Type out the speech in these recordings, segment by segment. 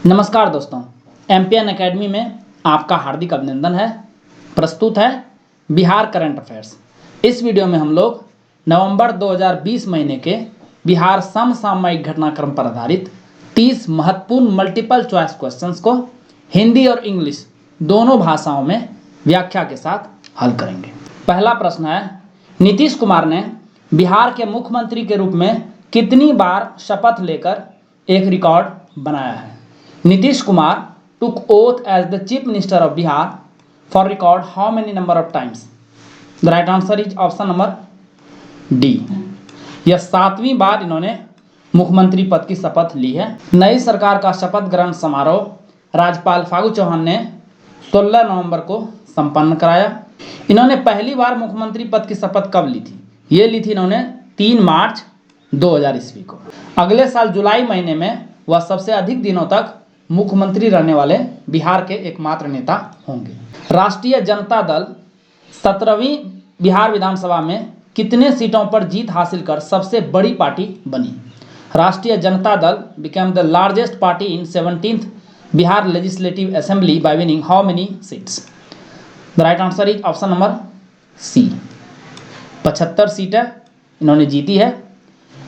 नमस्कार दोस्तों, MPN academy में आपका हार्दिक अभिनंदन है। प्रस्तुत है बिहार करंट अफेयर्स। इस वीडियो में हम लोग नवंबर 2020 महीने के बिहार समसामयिक घटनाक्रम पर आधारित 30 महत्वपूर्ण मल्टीपल चॉइस क्वेश्चंस को हिंदी और इंग्लिश दोनों भाषाओं में व्याख्या के साथ हल करेंगे। पहला प्रश्न है, नीतीश कुमार ने बिहार के मुख्यमंत्री के रूप में कितनी बार शपथ लेकर एक रिकॉर्ड बनाया है? Nitish Kumar took oath as the Chief Minister of Bihar for record how many number of times? The right answer is option number D. यह 7वीं बार इन्होंने मुख्यमंत्री पद की शपथ ली है। नई सरकार का शपथ ग्रहण समारोह राज्यपाल फागू चौहान ने 16 नवंबर को संपन्न कराया। इन्होंने पहली बार मुख्यमंत्री पद की शपथ कब ली थी? ये ली थी इन्होंने 3 मार्च 2000 ईस्वी को। अगले साल जुलाई महीने में वह सबसे अधिक दिनों तक मुख्यमंत्री रहने वाले बिहार के एकमात्र नेता होंगे। राष्ट्रीय जनता दल 17वीं बिहार विधानसभा में कितने सीटों पर जीत हासिल कर सबसे बड़ी पार्टी बनी? राष्ट्रीय Janata Dal became the largest party in 17th Bihar legislative assembly by winning how many seats? The right answer is option number C, 75 सीटें इन्होंने जीती है।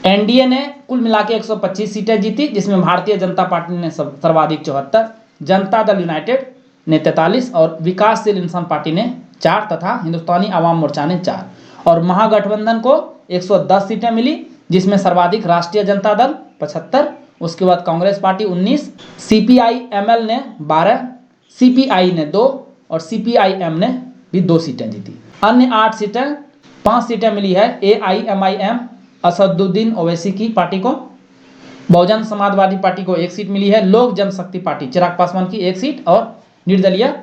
एनडीए ने कुल मिला के 125 सीटें जीती, जिसमें भारतीय जनता पार्टी ने सर्वाधिक 74, जनता दल यूनाइटेड ने 43 और विकासशील इंसान पार्टी ने 4 तथा हिंदुस्तानी आवाम मोर्चा ने 4 और महागठबंधन को 110 सीटें मिली, जिसमें सर्वाधिक राष्ट्रीय जनता दल 75, उसके बाद कांग्रेस पार्टी 19, सीपीआई-एमएल ने 12, सीपीआई ने 2 और सीपीआई-एम ने भी 2 सीटें जीती। अन्य 8 सीटें 5 सीटें मिली है एआईएमआईएम असदुद्दीन ओवैसी की पार्टी को, बहुजन समाजवादी पार्टी को 1 सीट मिली है, लोक जनशक्ति पार्टी चिराग पासवान की 1 सीट और निर्दलीय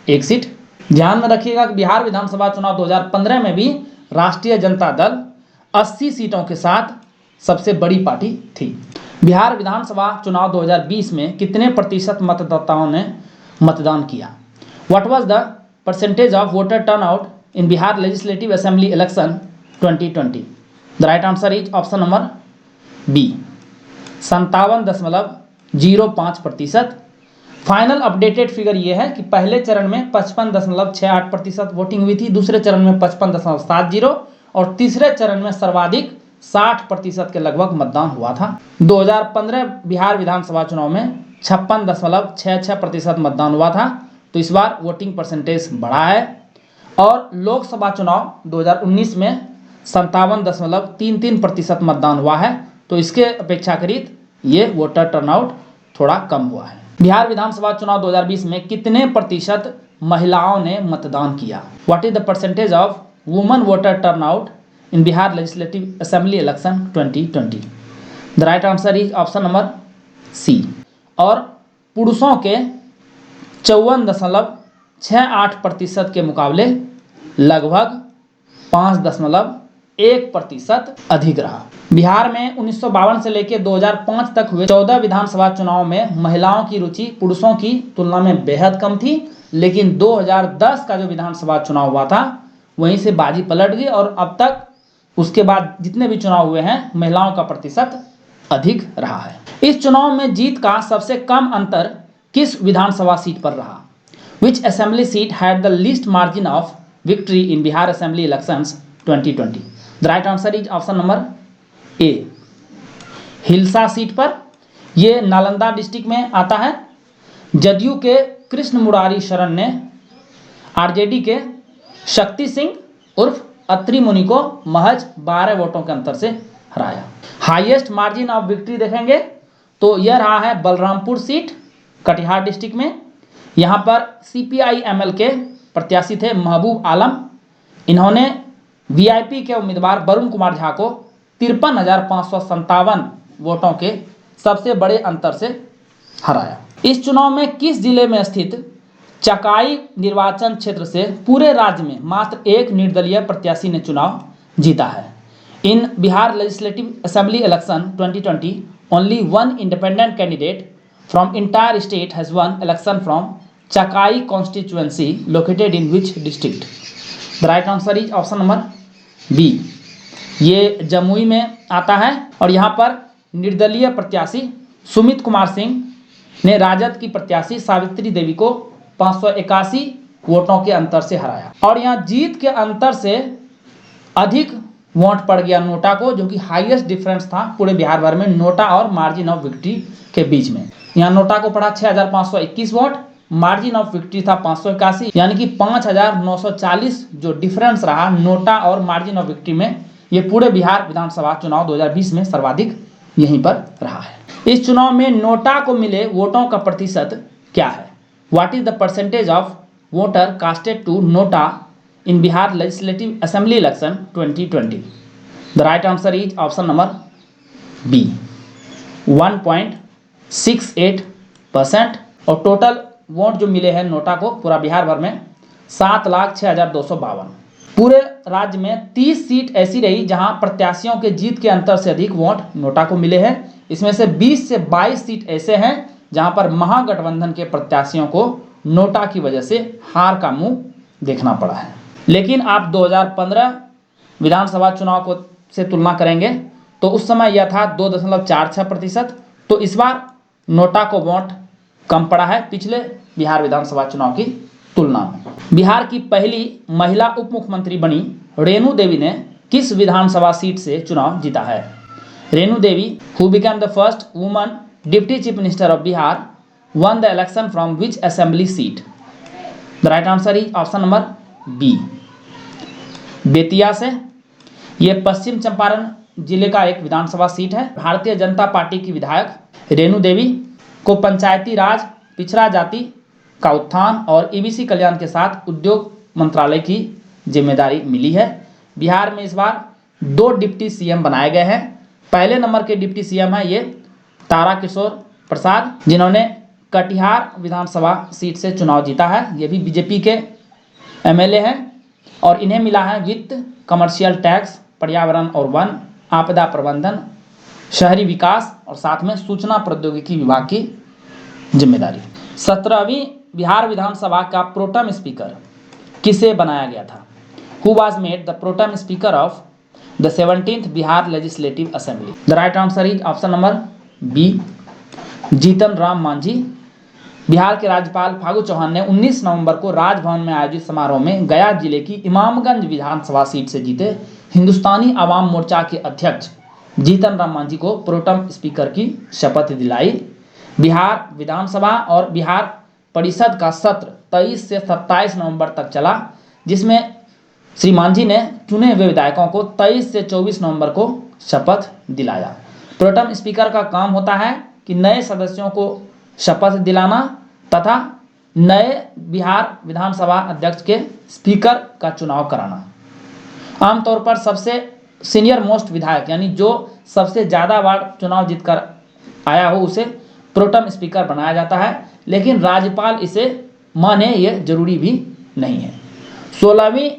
1 सीट। ध्यान में रखिएगा कि बिहार विधानसभा चुनाव 2015 में भी राष्ट्रीय जनता दल 80 सीटों के साथ सबसे बड़ी पार्टी थी। बिहार विधानसभा चुनाव 2020 में कितने प्रतिशत मतदाताओं ने मतदान किया? What was the percentage of voter turnout in Bihar legislative assembly election 2020? The right answer is option number B, 57.05%। Final updated figure ये है कि पहले चरण में 55.68% वोटिंग हुई थी, दूसरे चरण में 55.70 और तीसरे चरण में सर्वाधिक 60% के लगभग मतदान हुआ था। 2015 बिहार विधानसभा चुनाव में 56.66% मतदान हुआ था, तो इस बार वोटिंग परसेंटेज बढ़ा है। और लोकसभा चुनाव 2019 में 57.33% मतदान हुआ है, तो इसके अपेक्षाकृत ये वोटर टर्नआउट थोड़ा कम हुआ है। बिहार विधानसभा चुनाव 2020 में कितने प्रतिशत महिलाओं ने मतदान किया? What is the percentage of women voter turnout in Bihar legislative assembly election 2020? The right answer is option number C. और पुरुषों के 54.68% के मुकाबले लगभग 5.1% अधिक रहा। बिहार में 1952 से लेकर 2005 तक हुए 14 विधानसभा चुनाव में महिलाओं की रुचि पुरुषों की तुलना में बेहद कम थी, लेकिन 2010 का जो विधानसभा चुनाव हुआ था वहीं से बाजी पलट गई और अब तक उसके बाद जितने भी चुनाव हुए हैं महिलाओं का प्रतिशत अधिक रहा है। इस चुनाव में जीत का सबसे कम अंतर किस विधानसभा सीट पर रहा? Which assembly seat had the least margin of victory in Bihar assembly elections 2020? The right answer is option number A, Hilsa seat पर। यह नालंदा डिस्ट्रिक्ट में आता है। जदयू के कृष्ण मुरारी शरण ने आरजेडी के शक्ति सिंह उर्फ अत्रि मुनि को महज 12 वोटों के अंतर से हराया। हाईएस्ट मार्जिन ऑफ विक्ट्री देखेंगे तो यह रहा है बलरामपुर सीट कटिहार डिस्ट्रिक्ट में। यहाँ पर सीपीआई-एमएल के प्रत्याशी थे महबूब आलम। इन्होंने वीआईपी के उम्मीदवार वरुण कुमार झा को 53,557 वोटों के सबसे बड़े अंतर से हराया। इस चुनाव में किस जिले में स्थित चकाई निर्वाचन क्षेत्र से पूरे राज्य में मात्र एक निर्दलीय प्रत्याशी ने चुनाव जीता है? In Bihar legislative assembly election 2020 only one independent candidate from entire state has won election from Chakai constituency located in which district? The right answer is option number B, ये जमुई में आता है। और यहाँ पर निर्दलीय प्रत्याशी सुमित कुमार सिंह ने राजद की प्रत्याशी सावित्री देवी को 581 वोटों के अंतर से हराया। और यहाँ जीत के अंतर से अधिक वोट पड़ गया नोटा को, जो कि हाईएस्ट डिफरेंस था पूरे बिहार भर में नोटा और मार्जिन ऑफ विक्ट्री के बीच में। यहाँ नोटा को पड़ा 6521 वोट, मार्जिन ऑफ विक्ट्री था 581, यानी कि 5940 जो डिफरेंस रहा नोटा और मार्जिन ऑफ विक्ट्री में, ये पूरे बिहार विधानसभा चुनाव 2020 में सर्वाधिक यहीं पर रहा है। इस चुनाव में नोटा को मिले वोटों का प्रतिशत क्या है? What is the percentage of voter casted to NOTA in Bihar Legislative Assembly Election 2020? The right answer is option number B, 1.68%। और टोटल वोट जो मिले हैं नोटा को पूरा बिहार भर में 7,06,252। पूरे राज्य में 30 सीट ऐसी रही जहां प्रत्याशियों के जीत के अंतर से अधिक वोट नोटा को मिले हैं। इसमें से 20 से 22 सीट ऐसे हैं जहां पर महागठबंधन के प्रत्याशियों को नोटा की वजह से हार का मुंह देखना पड़ा है। लेकिन आप 2015 विधानसभा चुनाव को से तुलना करेंगे तो उस समय यह था 2.46%। तो इस बार नोटा को वोट कम पड़ा है पिछले बिहार विधानसभा चुनाव की तुलना में। बिहार की पहली महिला उप मुख्यमंत्री बनी रेणु देवी ने किस विधानसभा सीट से चुनाव जीता है? Renu Devi, who became the first woman deputy chief minister of Bihar, won the election from which assembly seat? The right answer is option number B, Bettiah से। यह पश्चिम चंपारण जिले का एक विधानसभा सीट है। भारतीय जनता पार्टी की विधायक रेणु देवी को पंचायती राज, पिछड़ा जाति का उत्थान और ईबीसी कल्याण के साथ उद्योग मंत्रालय की जिम्मेदारी मिली है। बिहार में इस बार 2 डिप्टी सीएम बनाए गए हैं। पहले नंबर के डिप्टी सीएम है ये ताराकिशोर प्रसाद, जिन्होंने कटिहार विधानसभा सीट से चुनाव जीता है। ये भी बीजेपी के एमएलए हैं और इन्हें मिला है वित्त, कमर्शियल टैक्स, पर्यावरण और वन, आपदा प्रबंधन, शहरी विकास और साथ में सूचना प्रौद्योगिकी विभाग की जिम्मेदारी। 17वीं बिहार विधानसभा का प्रोटेम स्पीकर किसे बनाया गया था? Who was made the protem speaker of the 17th Bihar legislative assembly? The right answer is option number B, Jitan Ram Manjhi. Bihar के राज्यपाल फागू चौहान ने 19 नवंबर को राजभवन में आयोजित समारोह में गया जिले की इमामगंज विधानसभा सीट से जीते हिंदुस्तानी आवाम मोर्चा के अध्यक्ष जीतन राम मांझी को प्रोटेम स्पीकर की शपथ दिलाई। बिहार विधानसभा और बिहार परिषद का सत्र 23 से 27 नवंबर तक चला, जिसमें श्री मांझी ने चुने हुए विधायकों को 23 से 24 नवंबर को शपथ दिलाया। प्रोटेम स्पीकर का काम होता है कि नए सदस्यों को शपथ दिलाना तथा नए बिहार विधानसभा अध्यक्ष के स्पीकर का चुनाव कराना। आमतौर पर सबसे सीनियर मोस्ट विधायक, यानी जो सबसे ज़्यादा बार चुनाव जीतकर आया हो, उसे प्रोटेम स्पीकर बनाया जाता है, लेकिन राज्यपाल इसे माने ये जरूरी भी नहीं है। 16वीं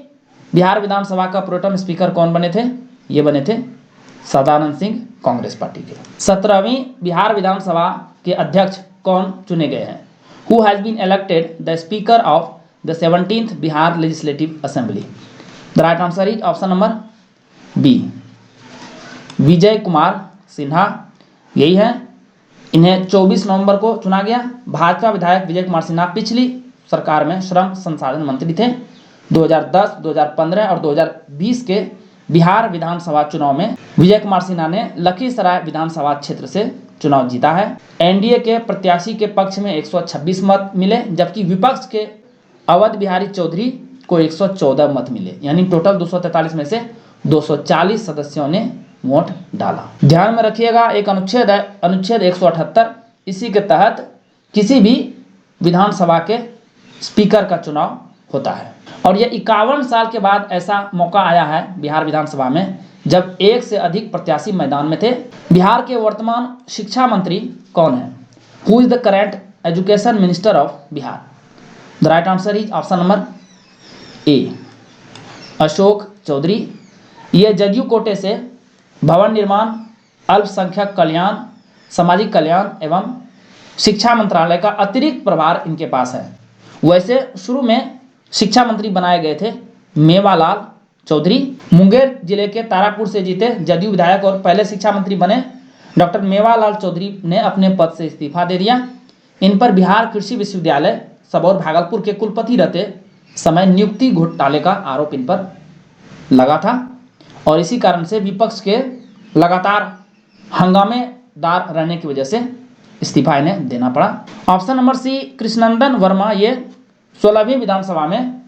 बिहार विधानसभा का प्रोटेम स्पीकर कौन बने थे? ये बने थे सदानंद सिंह, कांग्रेस पार्टी के। 17वीं बिहार विधानसभा के अध्यक्ष कौन चुने गए हैं? Who has been elected the speaker of the 17th Bihar legislative assembly? The right answer is option number B, Vijay Kumar Sinha. यही है, इन्हें 24 नवंबर को चुना गया। भाजपा विधायक विजय कुमार सिन्हा पिछली सरकार में श्रम संसाधन मंत्री थे। 2010, 2015 और 2020 के बिहार विधानसभा चुनाव में विजय कुमार सिन्हा ने लखीसराय विधानसभा क्षेत्र से चुनाव जीता है। एनडीए के प्रत्याशी के पक्ष में 126 मत मिले, जबकि विपक्ष के अवध बिहारी चौधरी को 114 मत मिले, यानी टोटल 243 में से 240 सदस्यों ने वोट डाला। ध्यान में रखिएगा, एक अनुच्छेद है, अनुच्छेद 178, इसी के तहत किसी भी विधानसभा के स्पीकर का चुनाव होता है। और यह 51 साल के बाद ऐसा मौका आया है बिहार विधानसभा में जब एक से अधिक प्रत्याशी मैदान में थे। बिहार के वर्तमान शिक्षा मंत्री कौन है? Who is the current education minister of Bihar? The right answer is option number A, Ashok Choudhary. ये जदयू कोटे से भवन निर्माण, अल्पसंख्यक कल्याण, सामाजिक कल्याण एवं शिक्षा मंत्रालय का अतिरिक्त प्रभार इनके पास है। वैसे शुरू में शिक्षा मंत्री बनाए गए थे मेवालाल चौधरी। मुंगेर जिले के तारापुर से जीते जदयू विधायक और पहले शिक्षा मंत्री बने डॉक्टर मेवालाल चौधरी ने अपने पद से इस्तीफा दे दिया। इन पर बिहार कृषि विश्वविद्यालय सबौर भागलपुर के कुलपति रहते समय नियुक्ति घोटाले का आरोप इन पर लगा था और इसी कारण से विपक्ष के लगातार हंगामेदार रहने की वजह से इस्तीफा इन्हें देना पड़ा। Option number C, Krishnanandan Verma, ये 16वीं विधानसभा में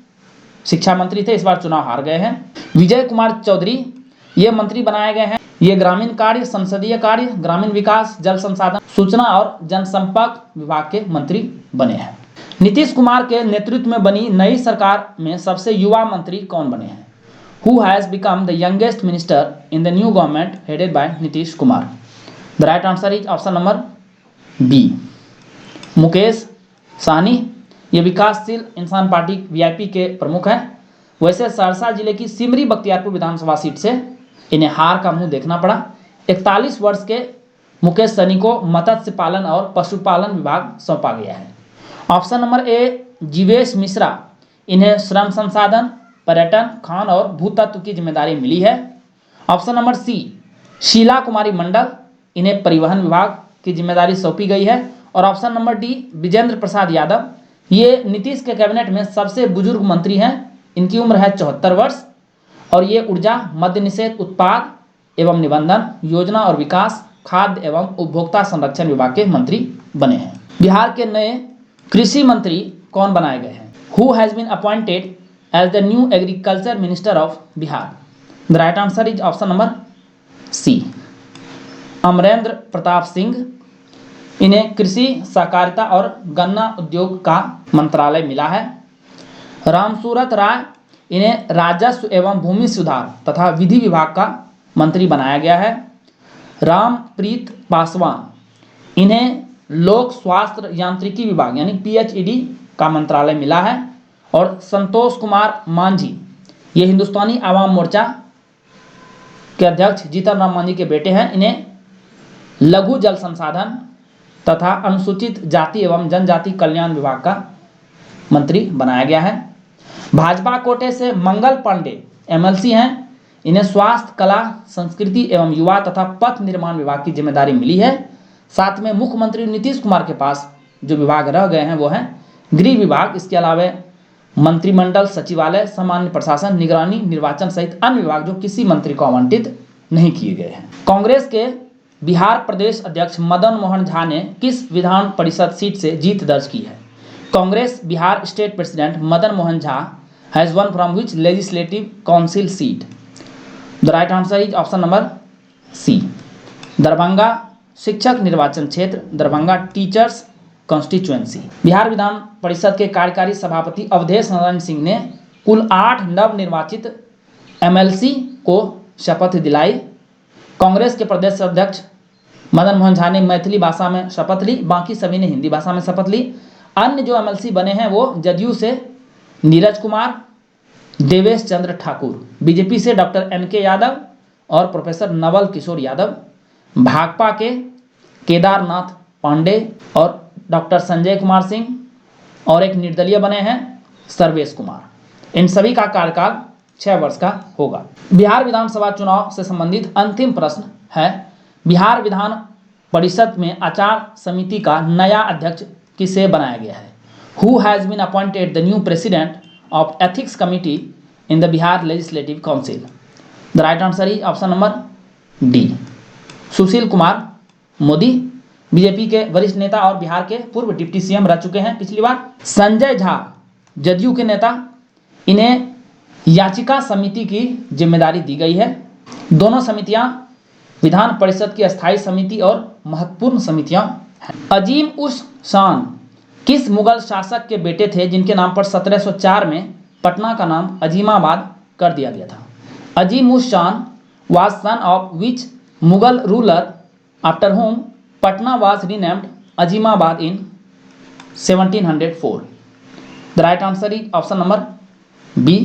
शिक्षा मंत्री थे, इस बार चुनाव हार गए हैं। विजय कुमार चौधरी ये मंत्री बनाए गए हैं, ये ग्रामीण कार्य, संसदीय कार्य, ग्रामीण विकास, जल संसाधन, सूचना और जनसंपर्क विभाग के मंत्री बने हैं। नीतीश कुमार के नेतृत्व में बनी नई सरकार में सबसे युवा मंत्री कौन बने हैं? Who has become the youngest minister in the new government headed by Nitish Kumar? The right answer is option number B. Mukesh Sahni, ये विकासशील इंसान पार्टी वीआईपी के प्रमुख हैं। वैसे सहरसा जिले की सिमरी बख्तियारपुर विधानसभा सीट से इन्हें हार का मुंह देखना पड़ा। 41 वर्ष के मुकेश सहनी को मत्स्य पालन और पशुपालन विभाग सौंपा गया है। Option number A, Jivesh Mishra, इन्हें श्रम संसाधन, पर्यटन, खान और भूतत्व की जिम्मेदारी मिली है। ऑप्शन नंबर सी, शीला कुमारी मंडल, इन्हें परिवहन विभाग की जिम्मेदारी सौंपी गई है। और option number D, Vijendra Prasad Yadav, ये नीतीश के कैबिनेट में सबसे बुजुर्ग मंत्री हैं, इनकी उम्र है 74 वर्ष और ये ऊर्जा, मद्य निषेध, उत्पाद एवं निबंधन, योजना और विकास, खाद्य एवं उपभोक्ता संरक्षण विभाग के मंत्री बने हैं। बिहार के नए कृषि मंत्री कौन बनाए गए हैं? Who has been appointed as the new agriculture minister of Bihar? The right answer is option number C. Amarendra Pratap Singh, इन्हें कृषि, सहकारिता और गन्ना उद्योग का मंत्रालय मिला है। रामसूरत राय, इन्हें राजस्व एवं भूमि सुधार तथा विधि विभाग का मंत्री बनाया गया है। रामप्रीत पासवान, इन्हें लोक स्वास्थ्य यांत्रिकी विभाग यानी PHED का मंत्रालय मिला है। और संतोष कुमार मांझी, ये हिंदुस्तानी आवाम मोर्चा के अध्यक्ष जीतन राम मांझी के बेटे हैं, इन्हें लघु जल संसाधन तथा अनुसूचित जाति एवं जनजाति कल्याण विभाग का मंत्री बनाया गया है। भाजपा कोटे से मंगल पांडे MLC हैं, इन्हें स्वास्थ्य, कला, संस्कृति एवं युवा तथा पथ निर्माण विभाग की जिम्मेदारी मिली है। साथ में मुख्यमंत्री नीतीश कुमार के पास जो विभाग रह गए हैं वो हैं गृह विभाग, इसके अलावा मंत्रिमंडल, सचिवालय, सामान्य प्रशासन, निगरानी, निर्वाचन सहित अन्य विभाग जो किसी मंत्री को आवंटित नहीं किए गए हैं। कांग्रेस के बिहार प्रदेश अध्यक्ष मदन मोहन झा ने किस विधान परिषद सीट से जीत दर्ज की है? Congress Bihar state president Madan Mohan Jha has won from which legislative council seat? The right answer is option number C, Darbhanga शिक्षक निर्वाचन क्षेत्र, दरभंगा टीचर्स कॉन्स्टिट्यूएंसी। बिहार विधान परिषद के कार्यकारी सभापति अवधेश नारायण सिंह ने कुल 8 नवनिर्वाचित MLC को शपथ दिलाई। कांग्रेस के प्रदेश अध्यक्ष मदन मोहन झा ने मैथिली भाषा में शपथ ली, बाकी सभी ने हिंदी भाषा में शपथ ली। अन्य जो MLC बने हैं वो जदयू से नीरज कुमार, देवेश चंद्र ठाकुर, बीजेपी से डॉक्टर NK यादव और प्रोफेसर नवल किशोर यादव, भाकपा के केदारनाथ पांडे और डॉक्टर संजय कुमार सिंह और एक निर्दलीय बने हैं सर्वेश कुमार। इन सभी का कार्यकाल 6 वर्ष का होगा। बिहार विधानसभा चुनाव से संबंधित अंतिम प्रश्न है, बिहार विधान परिषद में आचार समिति का नया अध्यक्ष किसे बनाया गया है? Who has been appointed the new president of ethics committee in the Bihar legislative council? The right answer is option number D, Sushil Kumar Modi, BJP के वरिष्ठ नेता और बिहार के पूर्व डिप्टी CM रह चुके हैं पिछली बार। संजय झा जदयू के नेता, इन्हें याचिका समिति की जिम्मेदारी दी गई है। दोनों समितियां विधान परिषद की अस्थायी समिति और महत्वपूर्ण समितियां हैं। अजीम उस शान किस मुगल शासक के बेटे थे जिनके नाम पर 1704 में पटना का नाम अजीमाबाद कर दिया गया था? अजीम उस शान was son of which Mughal ruler after whom Patna was renamed Azimabad in 1704? The right answer is option number B,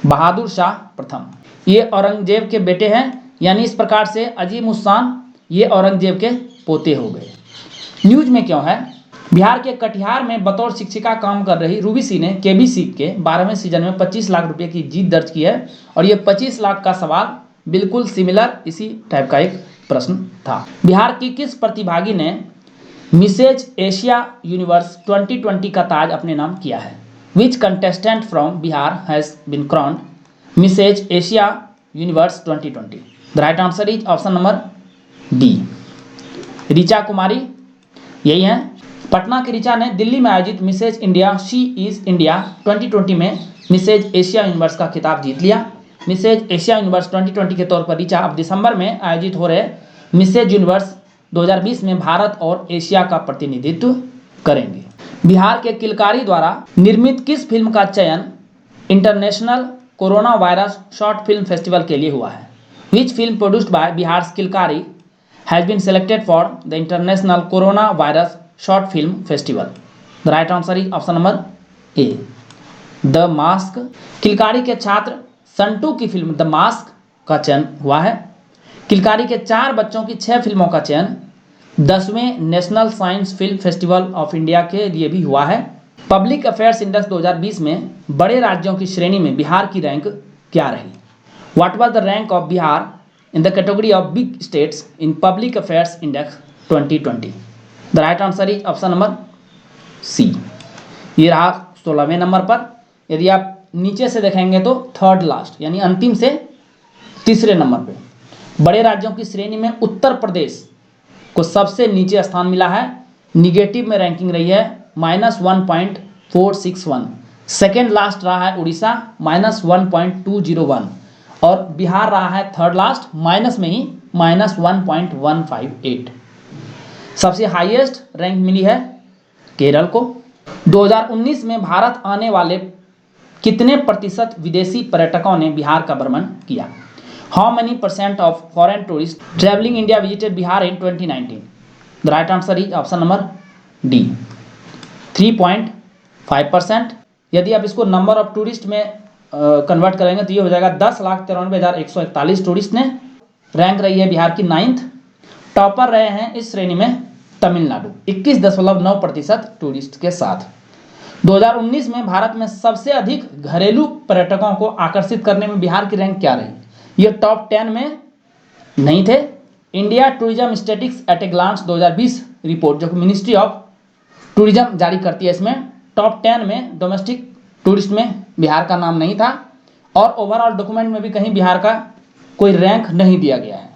Bahadur Shah प्रथम। ये औरंगजेब के बेटे हैं, यानी इस प्रकार से अजीम उस शान ये औरंगजेब के पोते हो गए। न्यूज में क्यों है? बिहार के कटिहार में बतौर शिक्षिका काम कर रही रूबी सिंह ने KBC के 12वें सीजन में 25 लाख रुपए की जीत दर्ज की है और ये 25 लाख का सवाल बिल्कुल सिमिलर इसी टाइप का एक प्रश्न था। बिहार की किस प्रतिभागी ने मिसेज एशिया यूनिवर्स 2020 का ताज अपने नाम किया है? Which contestant from Bihar has been crowned Mrs Asia universe 2020? The right answer is option number D, Richa Kumari यही है। पटना की ऋचा ने दिल्ली में आयोजित Mrs India she is India 2020 में मिसेज एशिया यूनिवर्स का खिताब जीत लिया। मिसेज एशिया यूनिवर्स 2020 के तौर पर ऋचा अब दिसंबर में आयोजित हो रहे मिसेज यूनिवर्स 2020 में भारत और एशिया का प्रतिनिधित्व करेंगे। बिहार के किलकारी द्वारा निर्मित किस फिल्म का चयन international corona virus short film festival के लिए हुआ है? Which film produced by Bihar Kilkari has been selected for the international corona virus short film festival? The right answer is option number A, the mask. Kilkari के छात्र संटू की film the mask का चयन हुआ है। किलकारी के 4 बच्चों की 6 फिल्मों का चयन 10वें national science film festival of India के लिए भी हुआ है। पब्लिक अफेयर्स इंडेक्स 2020 में बड़े राज्यों की श्रेणी में बिहार की रैंक क्या रही? What was the rank of Bihar in the category of big states in public affairs index 2020? The right answer is option number C, ये रहा 16वें नंबर पर। यदि आप नीचे से देखेंगे तो थर्ड लास्ट यानी अंतिम से तीसरे नंबर पे बड़े राज्यों की श्रेणी में उत्तर प्रदेश को सबसे नीचे स्थान मिला है। निगेटिव में रैंकिंग रही है -1.461। सेकेंड लास्ट रहा है उड़ीसा -1.201 और बिहार रहा है थर्ड लास्ट माइनस में ही -1.158। सबसे हाईएस्ट रैंक मिली है केरल को। 2019 में भारत आने वाले कितने प्रतिशत विदेशी पर्यटकों ने बिहार का भ्रमण किया? How many % of foreign tourist travelling India visited Bihar in 2019? The right answer is option number D, 3.5%। यदि आप इसको नंबर ऑफ टूरिस्ट में कन्वर्ट करेंगे तो ये हो जाएगा 10,93,141 टूरिस्ट ने। रैंक रही है बिहार की 9th। टॉपर रहे हैं इस श्रेणी में तमिलनाडु 21.9% टूरिस्ट के साथ। 2019 में भारत में सबसे अधिक घरेलू पर्यटकों को आकर्षित करने में बिहार की रैंक क्या रही? ये टॉप 10 में नहीं थे। India tourism statistics at a glance 2020 report जो कि मिनिस्ट्री ऑफ टूरिज्म जारी करती है, इसमें टॉप 10 में डोमेस्टिक टूरिस्ट में बिहार का नाम नहीं था और ओवरऑल डॉक्यूमेंट में भी कहीं बिहार का कोई रैंक नहीं दिया गया है।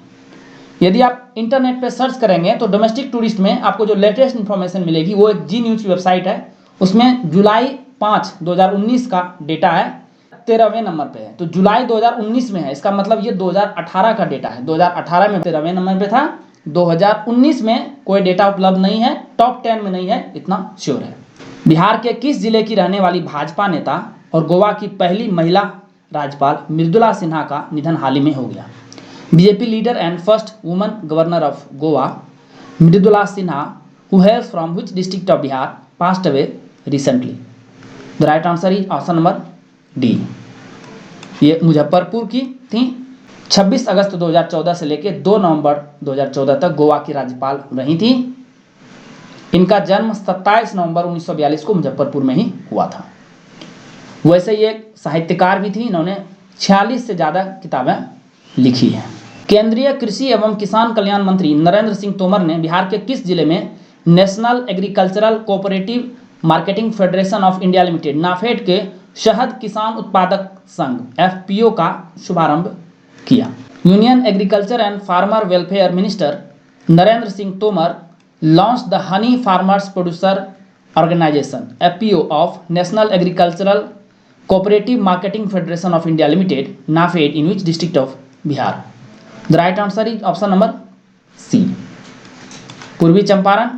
यदि आप इंटरनेट पे सर्च करेंगे तो डोमेस्टिक टूरिस्ट में आपको जो लेटेस्ट इन्फॉर्मेशन मिलेगी वो एक जी न्यूज़ वेबसाइट है, उसमें जुलाई 5, 2019 का डेटा है, 13वें नंबर पे है। तो जुलाई 2019 में है, इसका मतलब ये 2018 का डेटा है। 2018 में 13वें नंबर पे था, 2019 में कोई डेटा उपलब्ध नहीं है, टॉप 10 में नहीं है, इतना श्योर है। बिहार के किस जिले की रहने वाली भाजपा नेता और गोवा की पहली महिला राज्यपाल मृदुला सिन्हा का निधन हाल ही में हो गया? BJP leader and first woman governor of Goa Mridula Sinha who हेल्स from which district of Bihar passed away recently? The right answer is option number D, ये मुजफ्फरपुर की थी। 26 अगस्त 2014 से लेकर 2 नवंबर 2014 तक गोवा की राज्यपाल रही थी। इनका जन्म 27 नवंबर 1942 को मुजफ्फरपुर में ही हुआ था। वैसे ये साहित्यकार भी थी, इन्होंने 46 से ज़्यादा किताबें लिखी हैं। केंद्रीय कृषि एवं किसान कल्याण मंत्री नरेंद्र सिंह तोमर ने बिहार के किस जिले में national agricultural cooperative marketing federation of India limited NAFED के शहद किसान उत्पादक संघ FPO का शुभारंभ किया? Union agriculture and farmer welfare minister Narendra Singh Tomar launch the honey farmers producer organisation FPO of national agricultural cooperative marketing federation of India limited NAFED in which district of Bihar? The right answer is option number C, Purvi Champaran.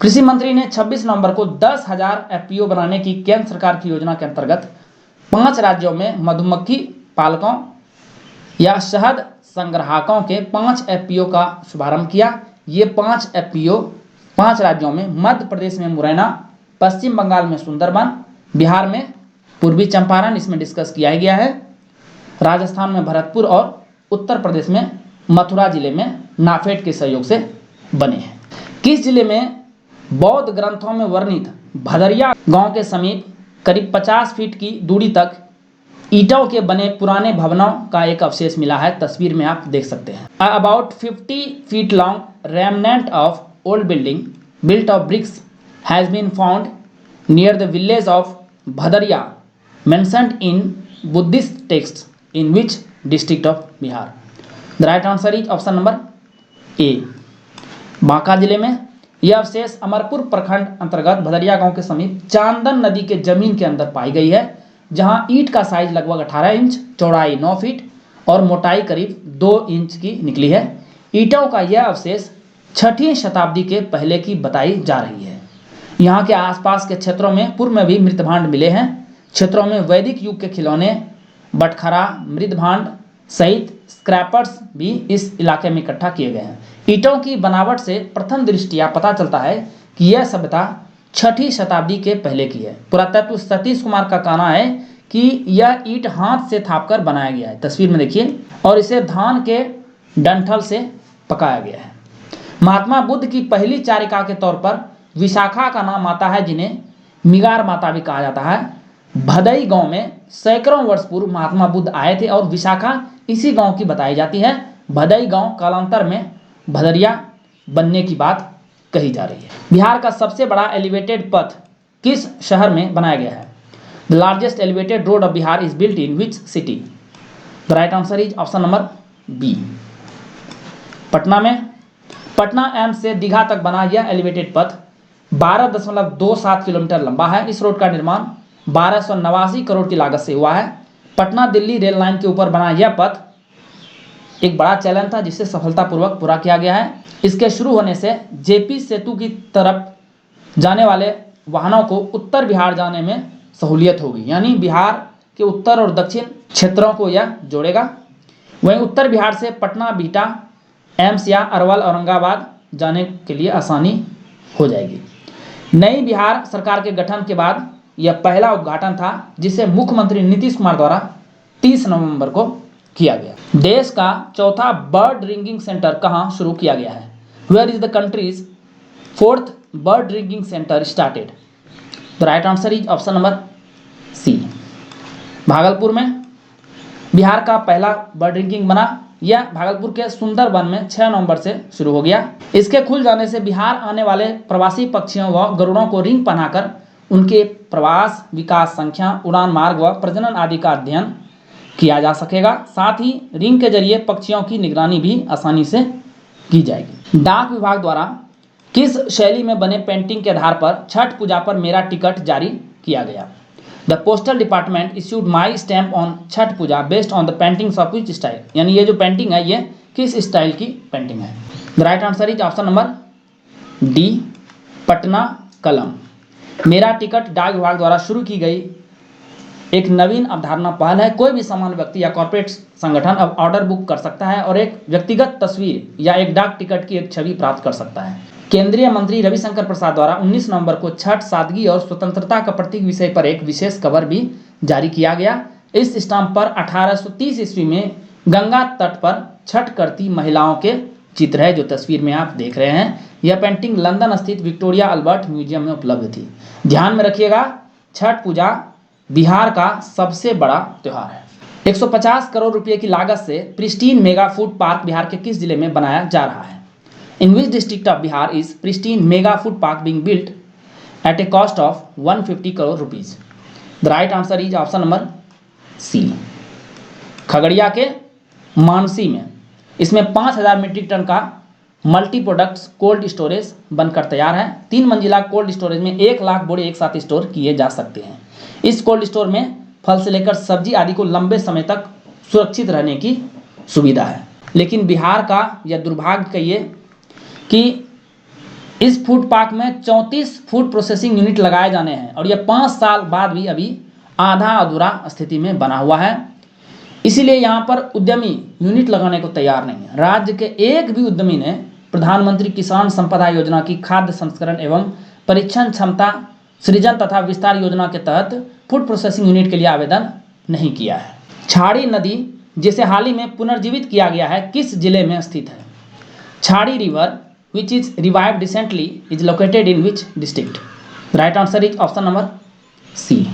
कृषि मंत्री ने 26 नवंबर को 10,000 FPO बनाने की केंद्र सरकार की योजना के अंतर्गत 5 राज्यों में मधुमक्खी पालकों या शहद संग्राहकों के 5 FPO का शुभारंभ किया। ये 5 FPO 5 राज्यों में, मध्य प्रदेश में मुरैना, पश्चिम बंगाल में सुंदरबन, बिहार में पूर्वी चंपारण, इसमें डिस्कस किया गया है, राजस्थान में भरतपुर और उत्तर प्रदेश में मथुरा जिले में नाफेड के सहयोग से बने हैं। किस जिले में बौद्ध ग्रंथों में वर्णित भदरिया गांव के समीप करीब 50 फीट की दूरी तक ईंटों के बने पुराने भवनों का एक अवशेष मिला है? तस्वीर में आप देख सकते हैं। About 50 feet long remnant of old building built of bricks has been found near the village of Bhadaria mentioned in Buddhist texts in which district of Bihar? The right answer is option number A, Banka जिले में। यह अवशेष अमरपुर प्रखंड अंतर्गत भदरिया गांव के समीप चांदन नदी के जमीन के अंदर पाई गई है, जहां ईंट का साइज लगभग 18 इंच, चौड़ाई 9 फीट और मोटाई करीब 2 इंच की निकली है। ईंटों का यह अवशेष 6वीं शताब्दी के पहले की बताई जा रही है। यहाँ के आसपास के क्षेत्रों में पूर्व में भी मृतभांड मिले हैं। क्षेत्रों में वैदिक युग के खिलौने, बटखरा, मृतभांड सहित स्क्रैपर्स भी इस इलाके में इकट्ठा किए गए हैं। ईंटों की बनावट से प्रथम दृष्टिया पता चलता है कि यह सभ्यता 6वीं शताब्दी के पहले की है। पुरातत्व सतीश कुमार का कहना है कि यह ईंट हाथ से थापकर बनाया गया है, तस्वीर में देखिए, और इसे धान के डंठल से पकाया गया है। महात्मा बुद्ध की पहली चारिका के तौर पर विशाखा का नाम आता है, जिन्हें मिगार माता भी कहा जाता है। भदई गांव में सैकड़ों वर्ष पूर्व महात्मा बुद्ध आए थे और विशाखा इसी गांव की बताई जाती है। भदई गांव कालांतर में भदरिया बनने की बात कही जा रही है। बिहार का सबसे बड़ा एलिवेटेड पथ किस शहर में बनाया गया है? The largest elevated road of Bihar is built in which city? The right answer is option number B, Patna में। पटना एम्स से दीघा तक बना यह एलिवेटेड पथ 12.27 किलोमीटर लंबा है। इस रोड का निर्माण 1289 करोड़ की लागत से हुआ है। पटना दिल्ली रेल लाइन के ऊपर बना यह पथ एक बड़ा चैलेंज था, जिसे सफलतापूर्वक पूरा किया गया है। इसके शुरू होने से जेपी सेतु की तरफ जाने वाले वाहनों को उत्तर बिहार जाने में सहूलियत होगी, यानी बिहार के उत्तर और दक्षिण क्षेत्रों को यह जोड़ेगा। वहीं उत्तर बिहार से पटना, बिहटा, एम्स या अरवल, औरंगाबाद जाने के लिए आसानी हो जाएगी। नई बिहार सरकार के गठन के बाद यह पहला उद्घाटन था, जिसे मुख्यमंत्री नीतीश कुमार द्वारा 30 नवंबर को किया गया। देश का चौथा बर्ड रिंगिंग सेंटर कहां शुरू किया गया है? Where is the country's 4th bird ringing centre started? The right answer is option number C, Bhagalpur में। बिहार का पहला बर्ड रिंगिंग बना, यह भागलपुर के सुंदरबन में 6 नवंबर से शुरू हो गया। इसके खुल जाने से बिहार आने वाले प्रवासी पक्षियों व गरुड़ों को रिंग पहनाकर उनके प्रवास, विकास, संख्या, उड़ान मार्ग व प्रजनन आदि का अध्ययन किया जा सकेगा। साथ ही रिंग के जरिए पक्षियों की निगरानी भी आसानी से की जाएगी। डाक विभाग द्वारा किस शैली में बने पेंटिंग के आधार पर छठ पूजा पर मेरा टिकट जारी किया गया? The postal department issued my stamp on Chhath Puja based on the paintings of which style? यानी ये जो पेंटिंग है, ये किस स्टाइल की पेंटिंग है? The right answer is option number D, Patna कलम। मेरा टिकट डाक विभाग द्वारा शुरू की गई एक नवीन अवधारणा पहल है। कोई भी सामान्य व्यक्ति या कॉर्पोरेट संगठन अब ऑर्डर बुक कर सकता है और एक व्यक्तिगत तस्वीर या एक डाक टिकट की एक छवि प्राप्त कर सकता है। केंद्रीय मंत्री रविशंकर प्रसाद द्वारा 19 नवंबर को छठ, सादगी और स्वतंत्रता का प्रतीक विषय पर एक विशेष कवर भी जारी किया गया। इस स्टाम्प पर 1830 ईस्वी में गंगा तट पर छठ करती महिलाओं के चित्र है, जो तस्वीर में आप देख रहे हैं। यह पेंटिंग लंदन स्थित विक्टोरिया अल्बर्ट म्यूजियम में उपलब्ध थी। ध्यान में रखिएगा, छठ पूजा बिहार का सबसे बड़ा त्यौहार है। 150 करोड़ रुपए की लागत से pristine mega food park Bihar के किस जिले में बनाया जा रहा है? In which district of Bihar is pristine mega food park being built at a cost of 150 crore rupees? The right answer is option number C, Khagaria के मानसी में। इसमें 5000 मीट्रिक टन का मल्टी प्रोडक्ट्स कोल्ड स्टोरेज बनकर तैयार है। 3 मंजिला कोल्ड स्टोरेज में 1 लाख बोरे एक साथ स्टोर किए जा सकते हैं। इस कोल्ड स्टोर में फल से लेकर सब्जी आदि को लंबे समय तक सुरक्षित रहने की सुविधा है। लेकिन बिहार का यह दुर्भाग्य कहिए कि इस फूड पार्क में 34 फूड प्रोसेसिंग यूनिट लगाए जाने हैं और यह 5 साल बाद भी अभी आधा अधूरा स्थिति में बना हुआ है। इसीलिए यहाँ पर उद्यमी यूनिट लगाने को तैयार नहीं है। राज्य के एक भी उद्यमी ने प्रधानमंत्री किसान संपदा योजना की खाद्य संस्करण एवं परीक्षण क्षमता सृजन तथा विस्तार योजना के तहत फूड प्रोसेसिंग यूनिट के लिए आवेदन नहीं किया है। छाड़ी नदी, जिसे हाल ही में पुनर्जीवित किया गया है, किस जिले में स्थित है? Chhadi river which is revived recently is located in which district? Right answer is option number C,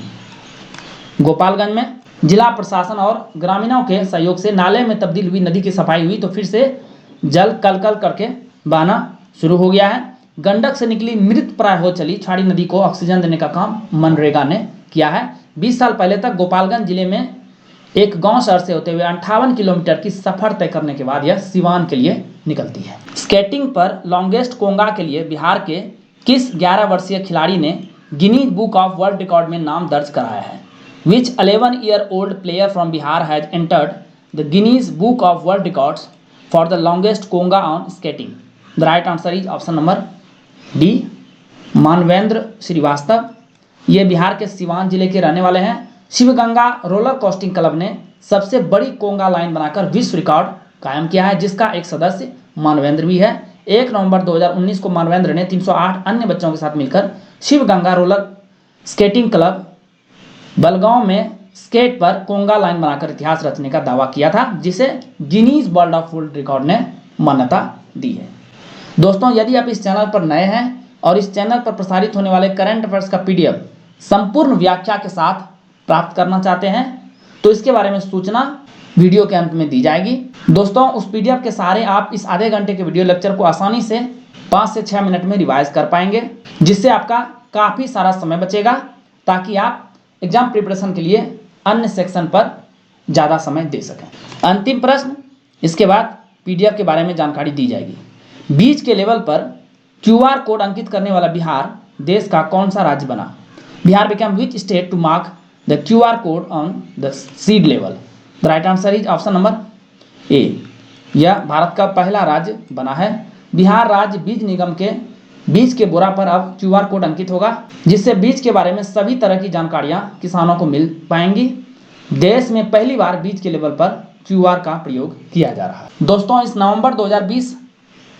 Gopalganj में। जिला प्रशासन और ग्रामीणों के सहयोग से नाले में तब्दील हुई नदी की सफाई हुई तो फिर से जल कल कल करके बहना शुरू हो गया है। गंडक से निकली मृत प्राय हो चली छाड़ी नदी को ऑक्सीजन देने का काम मनरेगा ने किया है। 20 साल पहले तक गोपालगंज जिले में एक गांव शहर से होते हुए 58 किलोमीटर की सफर तय करने के बाद यह सिवान के लिए निकलती है। स्केटिंग पर लॉन्गेस्ट कोंगा के लिए बिहार के किस 11 वर्षीय खिलाड़ी ने Guinness book of world record में नाम दर्ज कराया है? Which 11-year-old player from Bihar has entered the Guinness book of world records for the longest conga on skating? The right answer is option number D, Manvendra Shrivastava. ये बिहार के सिवान जिले के रहने वाले हैं। शिवगंगा रोलर कोस्टिंग क्लब ने सबसे बड़ी कोंगा लाइन बनाकर विश्व रिकॉर्ड कायम किया है, जिसका एक सदस्य मानवेंद्र भी है। 1 नवंबर 2019 को मानवेंद्र ने 308 अन्य बच्चों के साथ मिलकर Sivaganga roller skating club Balgaon में स्केट पर कोंगा लाइन बनाकर इतिहास रचने का दावा किया था, जिसे Guinness world of world record ने मान्यता दी है। दोस्तों, यदि आप इस चैनल पर नए हैं और इस चैनल पर प्रसारित होने वाले करंट अफेयर्स का PDF संपूर्ण व्याख्या के साथ प्राप्त करना चाहते हैं तो इसके बारे में सूचना वीडियो के अंत में दी जाएगी। दोस्तों, उस PDF के सहारे आप इस आधे घंटे के वीडियो लेक्चर को आसानी से 5 से 6 मिनट में रिवाइज कर पाएंगे, जिससे आपका काफ़ी सारा समय बचेगा, ताकि आप एग्जाम प्रिपरेशन के लिए अन्य सेक्शन पर ज़्यादा समय दे सकें। अंतिम प्रश्न, इसके बाद PDF के बारे में जानकारी दी जाएगी। बीच के लेवल पर QR कोड अंकित करने वाला बिहार देश का कौन सा राज्य बना? Bihar become which state to mark the QR code on the seed level? The right answer is option number A. यह भारत का पहला राज्य बना है। बिहार राज्य बीज निगम के बीज के बोरा पर अब QR कोड अंकित होगा, जिससे बीज के बारे में सभी तरह की जानकारियां किसानों को मिल पाएंगी। देश में पहली बार बीज के लेवल पर QR का प्रयोग किया जा रहा है। दोस्तों, इस नवंबर 2020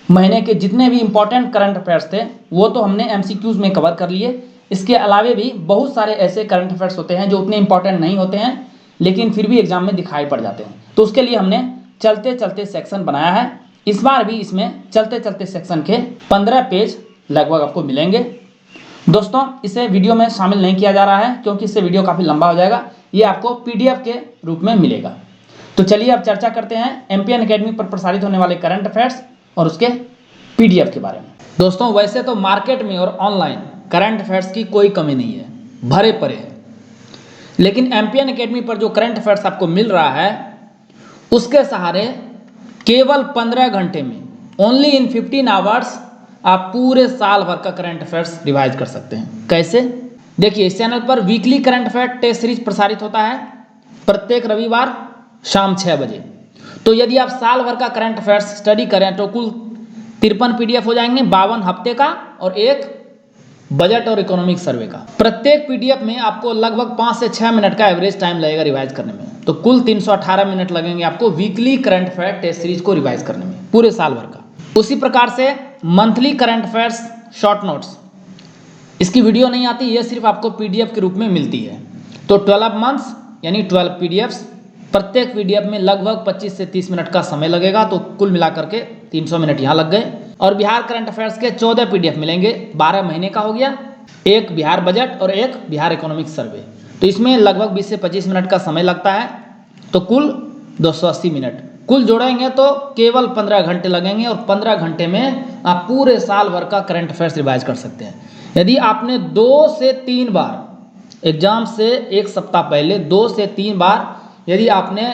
महीने के जितने भी इंपॉर्टेंट करंट अफेयर्स थे वो तो हमने MCQs में कवर कर लिए। इसके अलावे भी बहुत सारे ऐसे करंट अफेयर्स होते हैं जो उतने इंपॉर्टेंट नहीं होते हैं, लेकिन फिर भी एग्जाम में दिखाई पड़ जाते हैं। तो उसके लिए हमने चलते चलते सेक्शन बनाया है। इस बार भी इसमें चलते चलते सेक्शन के 15 पेज लगभग आपको मिलेंगे। दोस्तों, इसे वीडियो में शामिल नहीं किया जा रहा है क्योंकि इससे वीडियो काफ़ी लंबा हो जाएगा। ये आपको PDF के रूप में मिलेगा। तो चलिए अब चर्चा करते हैं MPN अकेडमी पर प्रसारित होने वाले करंट अफेयर्स और उसके PDF के बारे में। दोस्तों, वैसे तो मार्केट में और ऑनलाइन करंट अफेयर्स की कोई कमी नहीं है, भरे पड़े हैं, लेकिन MPN अकेडमी पर जो करंट अफेयर्स आपको मिल रहा है उसके सहारे केवल 15 घंटे में, ओनली इन 15 आवर्स, आप पूरे साल भर का करंट अफेयर्स रिवाइज कर सकते हैं। कैसे? देखिए, इस चैनल पर weekly current affair test series प्रसारित होता है प्रत्येक रविवार शाम 6 बजे। तो यदि आप साल भर का करंट अफेयर्स स्टडी करें तो कुल 53 PDF हो जाएंगे, 52 हफ्ते का और एक बजट और इकोनॉमिक सर्वे का। प्रत्येक PDF में आपको लगभग 5 से 6 मिनट का एवरेज टाइम लगेगा रिवाइज करने में। तो कुल 318 मिनट लगेंगे आपको weekly current affair test series को रिवाइज करने में, पूरे साल भर का। उसी प्रकार से monthly current affairs short notes, इसकी वीडियो नहीं आती, ये सिर्फ आपको PDF के रूप में मिलती है। तो 12 मंथ्स यानी 12 PDFs, प्रत्येक PDF में लगभग 25 से 30 मिनट का समय लगेगा। तो कुल मिलाकर के 300 मिनट यहाँ लग गए। और बिहार करंट अफेयर्स के 14 PDF मिलेंगे, 12 महीने का हो गया, एक बिहार बजट और एक बिहार इकोनॉमिक सर्वे। तो इसमें लगभग 20 से 25 मिनट का समय लगता है। तो कुल 280 मिनट, कुल जोड़ेंगे तो केवल 15 घंटे लगेंगे और 15 घंटे में आप पूरे साल भर का करंट अफेयर्स रिवाइज कर सकते हैं। यदि आपने 2 से 3 बार एग्जाम से एक सप्ताह पहले 2 से 3 बार यदि आपने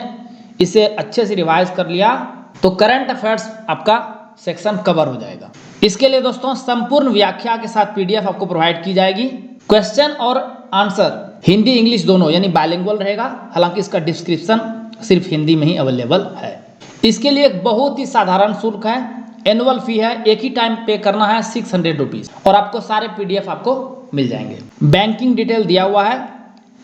इसे अच्छे से रिवाइज कर लिया तो करंट अफेयर्स आपका सेक्शन कवर हो जाएगा। इसके लिए दोस्तों संपूर्ण व्याख्या के साथ PDF आपको प्रोवाइड की जाएगी। क्वेश्चन और आंसर हिंदी इंग्लिश दोनों यानी बाइलिंगुअल रहेगा। हालांकि इसका डिस्क्रिप्शन सिर्फ हिंदी में ही अवेलेबल है। इसके लिए एक बहुत ही साधारण शुल्क है, एनुअल फी है, एक ही टाइम पे करना है 600 रुपीज़ और आपको सारे PDF आपको मिल जाएंगे। बैंकिंग डिटेल दिया हुआ है,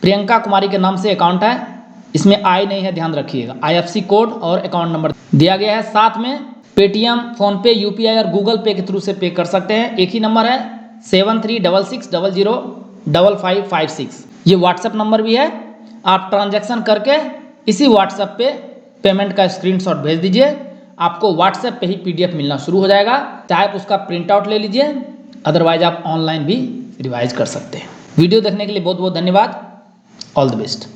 प्रियंका कुमारी के नाम से अकाउंट है, इसमें आई नहीं है, ध्यान रखिएगा। IFSC कोड और अकाउंट नंबर दिया गया है। साथ में पेटीएम, फोनपे, UPI और गूगल पे के थ्रू से पे कर सकते हैं। एक ही नंबर है 7366005556। ये व्हाट्सएप नंबर भी है। आप ट्रांजैक्शन करके इसी व्हाट्सएप पे पेमेंट का स्क्रीनशॉट भेज दीजिए, आपको व्हाट्सएप पे ही PDF मिलना शुरू हो जाएगा। चाहे आप उसका प्रिंट आउट ले लीजिए, अदरवाइज आप ऑनलाइन भी रिवाइज कर सकते हैं। वीडियो देखने के लिए बहुत बहुत धन्यवाद। All the best.